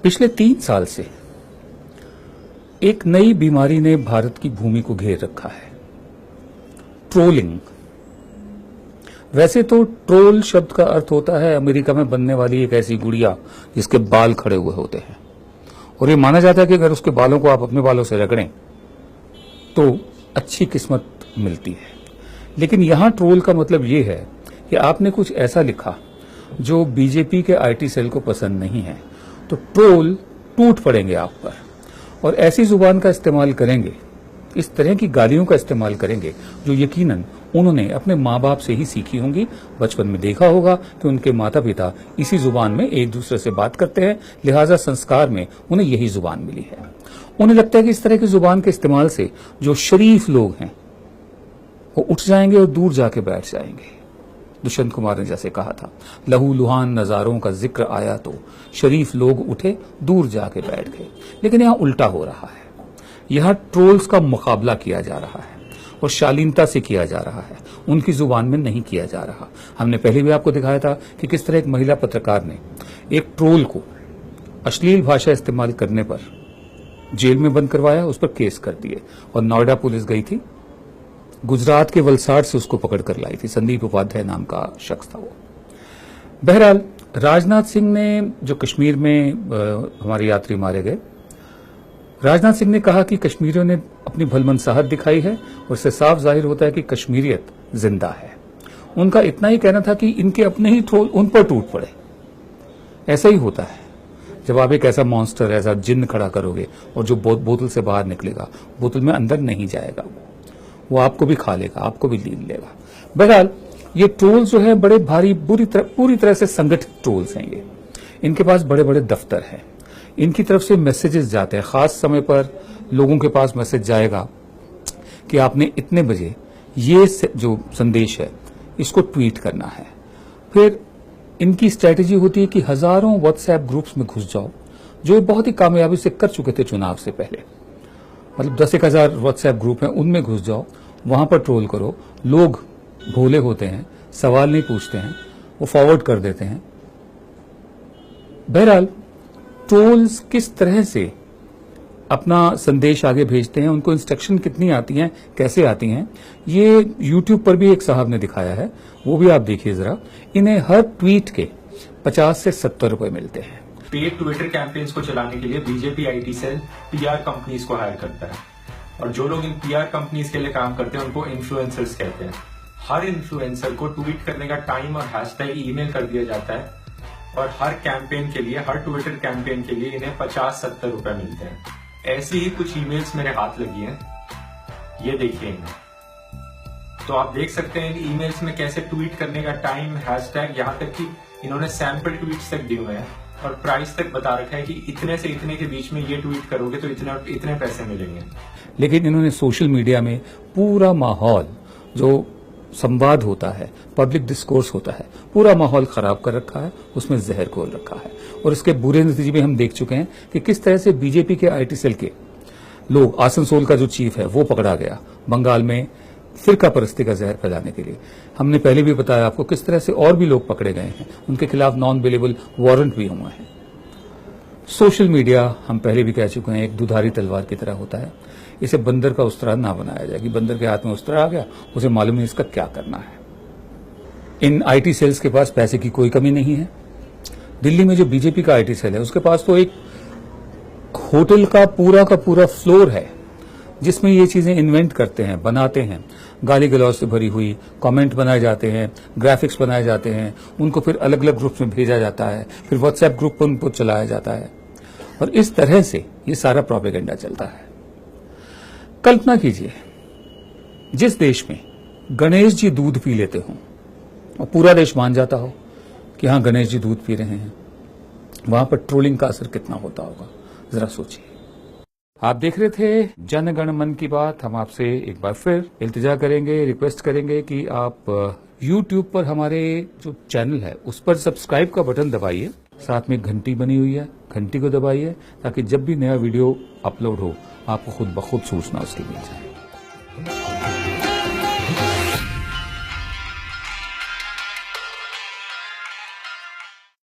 पिछले 3 साल से एक नई बीमारी ने भारत की भूमि को घेर रखा है, ट्रोलिंग। वैसे तो ट्रोल शब्द का अर्थ होता है अमेरिका में बनने वाली एक ऐसी गुड़िया जिसके बाल खड़े हुए होते हैं, और ये माना जाता है कि अगर उसके बालों को आप अपने बालों से रगड़ें तो अच्छी किस्मत मिलती है। लेकिन यहां ट्रोल का मतलब ये है कि आपने कुछ ऐसा लिखा जो बीजेपी के आईटी सेल को पसंद नहीं है, तो ट्रोल टूट पड़ेंगे आप पर और ऐसी जुबान का इस्तेमाल करेंगे, इस तरह की गालियों का इस्तेमाल करेंगे जो यकीनन उन्होंने अपने माँ बाप से ही सीखी होंगी। बचपन में देखा होगा कि उनके माता पिता इसी जुबान में एक दूसरे से बात करते हैं, लिहाजा संस्कार में उन्हें यही जुबान मिली है। उन्हें लगता है कि इस तरह की जुबान के इस्तेमाल से जो शरीफ लोग हैं वो उठ जाएंगे और दूर जाके बैठ जाएंगे। दुष्यंत कुमार ने जैसे कहा था, लहू लुहान नजारों का जिक्र आया तो शरीफ लोग उठे दूर जाके बैठ गए। लेकिन यहां उल्टा हो रहा है, यहां ट्रोल्स का मुकाबला किया जा रहा है और शालीनता से किया जा रहा है, उनकी जुबान में नहीं किया जा रहा। हमने पहले भी आपको दिखाया था कि किस तरह एक महिला पत्रकार ने एक ट्रोल को अश्लील भाषा इस्तेमाल करने पर जेल में बंद करवाया, उस पर केस कर दिए और नोएडा पुलिस गई थी, गुजरात के वलसाड़ से उसको पकड़ कर लाई थी। संदीप उपाध्याय नाम का शख्स था वो। बहरहाल राजनाथ सिंह ने जो कश्मीर में हमारे यात्री मारे गए, राजनाथ सिंह ने कहा कि कश्मीरियों ने अपनी भलमनसाहत दिखाई है और इससे साफ जाहिर होता है कि कश्मीरियत जिंदा है। उनका इतना ही कहना था कि इनके अपने ही ट्रोल उन पर टूट पड़े। ऐसा ही होता है जब आप एक ऐसा मॉन्स्टर, ऐसा जिन्न खड़ा करोगे और जो बोतल से बाहर निकलेगा बोतल में अंदर नहीं जाएगा, वो आपको भी खा लेगा, आपको भी लीन लेगा। बहरहाल ये ट्रोल्स जो है बड़े भारी पूरी तरह से संगठित ट्रोल्स हैं। ये इनके पास बड़े बड़े दफ्तर हैं, इनकी तरफ से मैसेजेस जाते हैं। खास समय पर लोगों के पास मैसेज जाएगा कि आपने इतने बजे ये जो संदेश है इसको ट्वीट करना है। फिर इनकी स्ट्रैटेजी होती है कि हजारों व्हाट्सएप ग्रुप्स में घुस जाओ, जो बहुत ही कामयाबी से कर चुके थे चुनाव से पहले। मतलब 10,000 व्हाट्सएप ग्रुप हैं, उनमें घुस जाओ, वहां पर ट्रोल करो। लोग भोले होते हैं, सवाल नहीं पूछते हैं, वो फॉरवर्ड कर देते हैं। बहरहाल ट्रोल्स किस तरह से अपना संदेश आगे भेजते हैं, उनको इंस्ट्रक्शन कितनी आती हैं, कैसे आती हैं, ये यूट्यूब पर भी एक साहब ने दिखाया है, वो भी आप देखिए जरा। इन्हें हर ट्वीट के 50 से 70 रुपए मिलते हैं। पेड ट्विटर कैंपेन्स को चलाने के लिए BJP IT cell PR companies को हायर करता है, और जो लोग इन पीआर कंपनीज के लिए काम करते हैं उनको इन्फ्लुएंसर्स कहते हैं। हर इन्फ्लुएंसर को ट्वीट करने का टाइम और हैशटैग ईमेल कर दिया जाता है, और हर कैंपेन के लिए, हर ट्विटर कैंपेन के लिए इन्हें 50-70 रुपए मिलते हैं। ऐसी ही कुछ ईमेल्स मेरे हाथ लगी हैं, ये देखिए इन्हें। तो आप देख सकते हैं इन ईमेल्स में कैसे ट्वीट करने का टाइम, हैशटैग, यहाँ तक कि इन्होंने सैंपल ट्वीट्स तक दिए हुए हैं और प्राइस तक बता रखा है कि इतने से इतने के बीच में ये ट्वीट करोगे तो इतने पैसे मिलेंगे। लेकिन इन्होंने सोशल मीडिया में पूरा माहौल, जो संवाद होता है, पब्लिक डिस्कोर्स होता है, पूरा माहौल खराब कर रखा है, उसमें जहर घोल रखा है। और इसके बुरे नतीजे भी हम देख चुके हैं कि किस तरह से बीजेपी के आईटी सेल के लोग, आसनसोल का जो चीफ है वो पकड़ा गया बंगाल में फिरका परस्ती का जहर फैलाने के लिए। हमने पहले भी बताया आपको किस तरह से और भी लोग पकड़े गए हैं, उनके खिलाफ नॉन बेलेबल वारंट भी हुए हैं। सोशल मीडिया, हम पहले भी कह चुके हैं, एक दुधारी तलवार की तरह होता है। इसे बंदर का उस्तरा ना बनाया जाए कि बंदर के हाथ में उस्तरा आ गया, उसे मालूम नहीं इसका क्या करना है। इन आईटी सेल्स के पास पैसे की कोई कमी नहीं है। दिल्ली में जो बीजेपी का आईटी सेल है उसके पास तो एक होटल का पूरा फ्लोर है जिसमें ये चीजें इन्वेंट करते हैं, बनाते हैं। गाली गलौज से भरी हुई कमेंट बनाए जाते हैं, ग्राफिक्स बनाए जाते हैं, उनको फिर अलग अलग ग्रुप्स में भेजा जाता है, फिर व्हाट्सएप ग्रुप पर उनको चलाया जाता है, और इस तरह से ये सारा प्रोपेगेंडा चलता है। कल्पना कीजिए जिस देश में गणेश जी दूध पी लेते हों और पूरा देश मान जाता हो कि हाँ गणेश जी दूध पी रहे हैं, वहां पर ट्रोलिंग का असर कितना होता होगा, जरा सोचिए। आप देख रहे थे जन गण मन की बात। हम आपसे एक बार फिर इल्तिजा करेंगे, रिक्वेस्ट करेंगे कि आप YouTube पर हमारे जो चैनल है उस पर सब्सक्राइब का बटन दबाइए, साथ में घंटी बनी हुई है, घंटी को दबाइए ताकि जब भी नया वीडियो अपलोड हो आपको खुद ब खुद सूचना उसकी मिल जाए।